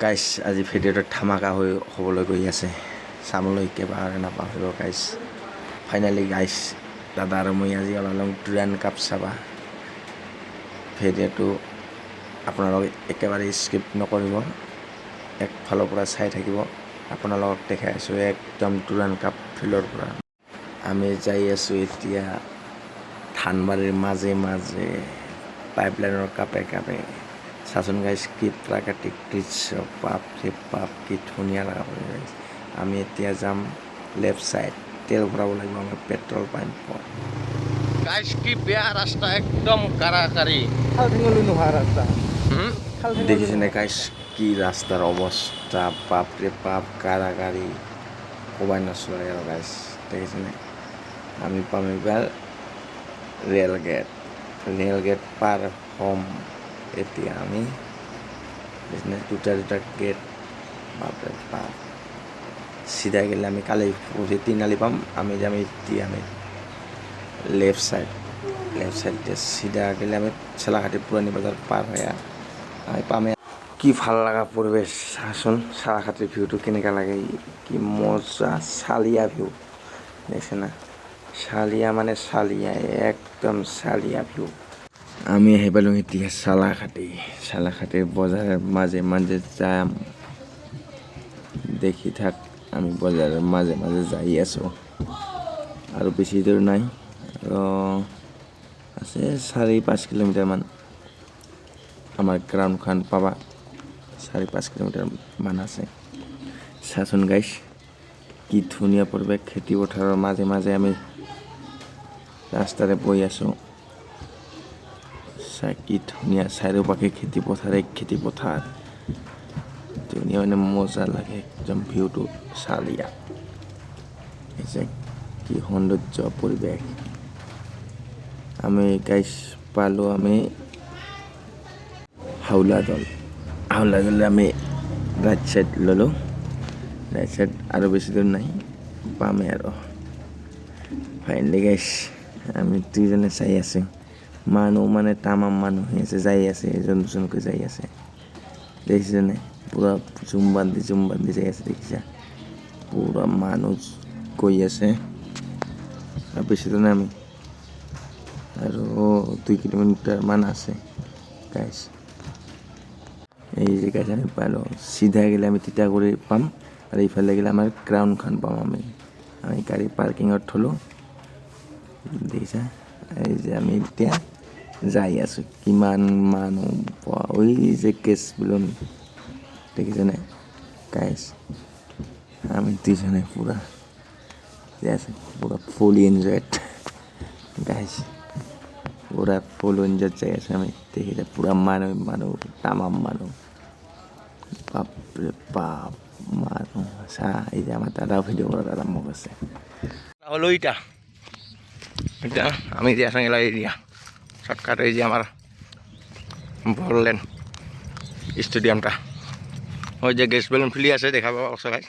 গাইছ আজি ভিডিঅ'টো ধামাকা হ'বলৈ গৈ আছে চাবলৈ একেবাৰে নাপাহৰিব গাইছ ফাইনেলি গাইছ দাদা আৰু মই আজি ওলালোঁ ডুৰাণ্ড কাপ চাবা ভিডিঅ'টো আপোনালোকে একেবাৰে স্কিপ নকৰিব একফালৰ পৰা চাই থাকিব আপোনালোকক দেখাই আছোঁ একদম ডুৰাণ্ড কাপ ফিল্ডৰ পৰা আমি যাই আছোঁ এতিয়া ধানবাৰীৰ মাজে মাজে পাইপলাইনৰ কাপে কাপে চাচোন গাইছ কি প্ৰাকৃতিক দৃশ্য বাপৰে বাপ কি ধুনীয়া লগা পৰিৱেশ আমি এতিয়া যাম লেফ্ট চাইড তেল ভৰাব লাগিব আমাৰ পেট্ৰল পাম্পত গাইছ কি বেয়া ৰাস্তা একদম কাৰাকাৰী দেখিছেনে গাইছ কি ৰাস্তাৰ অৱস্থা বাপৰে বাপ কাৰাকাৰী ক'বাই নচলে আৰু গাইছ দেখিছেনে আমি পাম এইবাৰ ৰেল গেট পাৰ হ'ম এতিয়া আমি দুটা গেট বাপৰে বাপ চিধা গেলে আমি কালি তিনিআলি পাম আমি যাম এতিয়া আমি লেফ্ট চাইড চিধা গেলে আমি চেলাঘাটি পুৰণি বজাৰ পাৰ হৈ আমি পামে কি ভাল লগা পৰিৱেশ চাচোন চেলাঘাটিৰ ভিউটো কেনেকুৱা লাগে কি মজা চালিয়া ভিউ দেখিছে না চালিয়া মানে চালিয়া একদম চালিয়া ভিউ আমি আহি পালোঁ এতিয়া চালাঘাটিৰ বজাৰৰ মাজে মাজে যাম দেখি থাক আমি বজাৰৰ মাজে মাজে যাই আছোঁ আৰু বেছি দূৰ নাই আৰু আছে 4-5 কিলোমিটাৰমান আমাৰ গ্ৰাউণ্ডখন পাবা 4-5 কিলোমিটাৰমান আছে চাচোন গাইছ কি ধুনীয়া পৰিৱেশ খেতি পথাৰৰ মাজে মাজে আমি ৰাস্তাৰে বৈ আছোঁ কি ধুনীয়া চাৰিওপাশে খেতি পথাৰ ধুনীয়া মানে মজা লাগে একদম ভিউটো চালিয়া কি সৌন্দৰ্য পৰিৱেশ আমি গাইছ পালোঁ আমি হাউলাদল আমি ৰাইট চাইড ল'লোঁ ৰাইট চাইড আৰু বেছি দূৰ নাই পামেই আৰু ফাইনেলি গাইছ আমি দুইজনে চাই আছোঁ মানুহ মানে তামাম মানুহ যাই আছে এজনকৈ যাই আছে দেখিছেনে পূৰা জুম বান্ধি যাই আছে দেখিছা পূৰা মানুহ গৈ আছে আৰু বেছি দূৰ নাই আমি আৰু 2 কিলোমিটাৰমান আছে গাইছ এই যে গাইছ আমি পালোঁ চিধা গ'লে আমি তিতাগুৰি পাম আৰু ইফালে গ'লে আমাৰ গ্ৰাউণ্ডখন পাম আমি গাড়ী পাৰ্কিঙত থ'লোঁ দেখিছা এই যে আমি এতিয়া যাই আছোঁ কিমান মানুহ ওই যে কেছ বিলন দেখিছেনে গাইছ আমি দুইজনে পূৰা যাই আছোঁ পূৰা ফুলি এনজয়ড গাইছ পূৰা ফুল এনজয়ড যাই আছোঁ আমি দেখিছে পূৰা মানুহ তামাম মানুহ বাপৰে বাপ মানুহ চা এই যে আমাৰ দাদাও ভিডিঅ' কৰাত আৰম্ভ কৰিছে হলো এতিয়া আমি দিয়া সঙ্গে লাগিয়ে দিয়া শর্টকাট এই যে আমার বললেন স্টেডিয়ামটা ওই যে গ্যাস বেলুন ফুলি আছে দেখা পাবো সবাই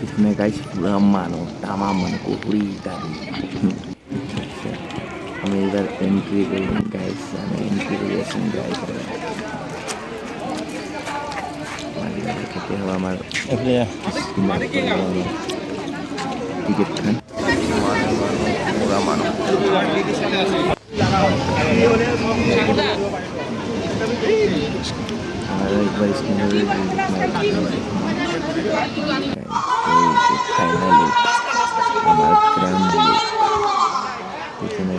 এখানে গাইছ পুরা মানুষ তামাম মানে কুকুরি গাড়ি আমি এবার এন্ট্রি করি গাইছ আমি এন্ট্রি করে আসি গাইছ খেতে হবে আমার টিকিট খান পুরা মানুষ আর একবার স্ক্রিনে ফাইনালি আমার গ্রাউন্ড এখানে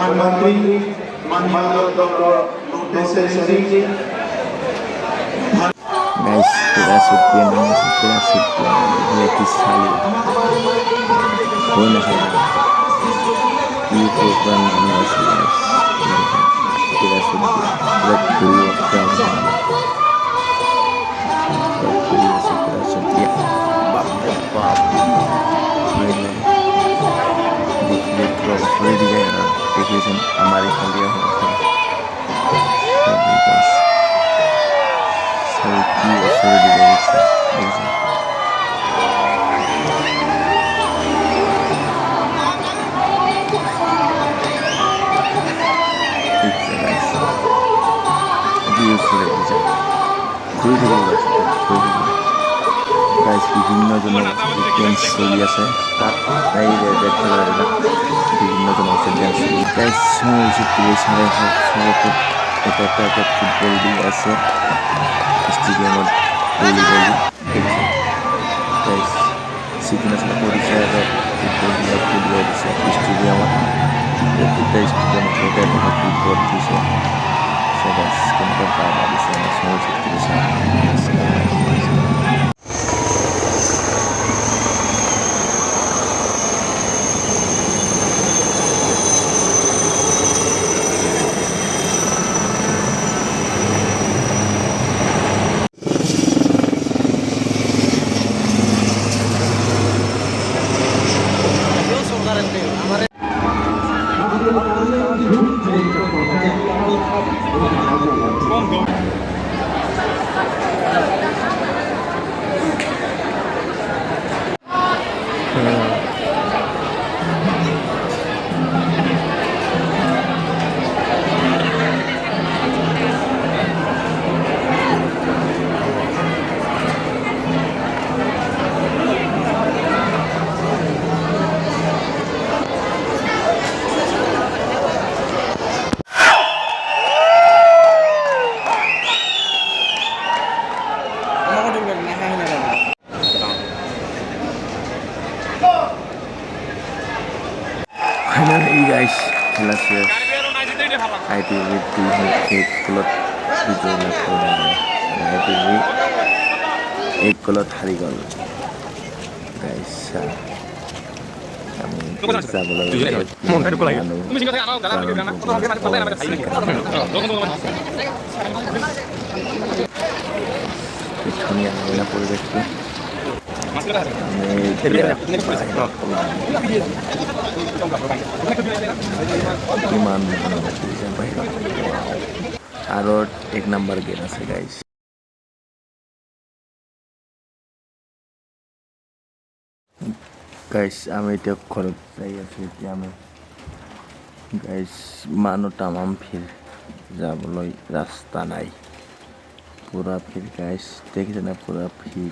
प्रधानमंत्री माननीय डॉक्टर लोटे सिंह गाइस पूरा शुक्रिया नमस्ते पूरा शुक्रिया लेकिन साली हो ना है ये प्रोग्राम बनने से गाइस पूरा शुक्रिया पूरा पूरा शुक्रिया बाप रे बाप मैंने देखिए प्रॉपर डिजाइन देखिए हमारे इंडिया है गाइस सभी की असर डिजाइन से বিভিন্ন জনের ডেন্স চলি আছে তাত তাই রেড কালার বিভিন্ন জনের ডেন্স গাইস চাৰে সবতে এটা ফুটবল দি আছে স্টেডিয়ামত ভলিবল দেখিছে গাইস সিজন আছে পৰিচয় ফুটবল খেলিব দিছে স্টেডিয়ামত দুটা স্টেডিয়ামত এটা ফুটবল দিছে গাইস কেনেকুৱা পাবা দিছে সহযোগিতা দিছে Finally guys, খেলা শেষ ITV 2 গোলত বিজয় লাভ কৰিলে ITV 1 গোলত হাৰি গ'ল গাইস আমি যাবলৈ ধুনীয়া ধুনীয়া পৰিৱেশটো কিমান আৰু 1 নম্বৰ গেট আছে গাইস আমি এতিয়া ঘৰত যাই আছো এতিয়া আমি গাইস মানুহ তামাম ভিৰ যাবলৈ ৰাস্তা নাই পুৰা ভিৰ গাইস দেখিছে না পুৰা ভিৰ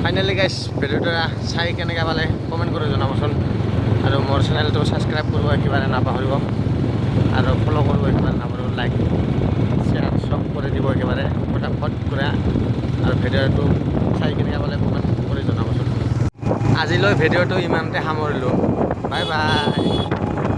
ফাইনেলি গাইস ভিডিওটা চাই কেনেকৈ পালে কমেণ্ট কৰি জনাবচোন আৰু মোৰ চেনেলটো ছাবস্ক্ৰাইব কৰিব একেবাৰে নাপাহৰিব আৰু ফ'ল' কৰিব একেবাৰে নাপাহৰিব লাইক শ্বেয়াৰ চব কৰি দিব একেবাৰে ফটাফট কৰা আৰু ভিডিঅ'টো চাই কেনেকৈ পালে কমেণ্ট কৰি জনাবচোন আজিলৈ ভিডিঅ'টো ইমানতে সামৰিলোঁ বাই বাই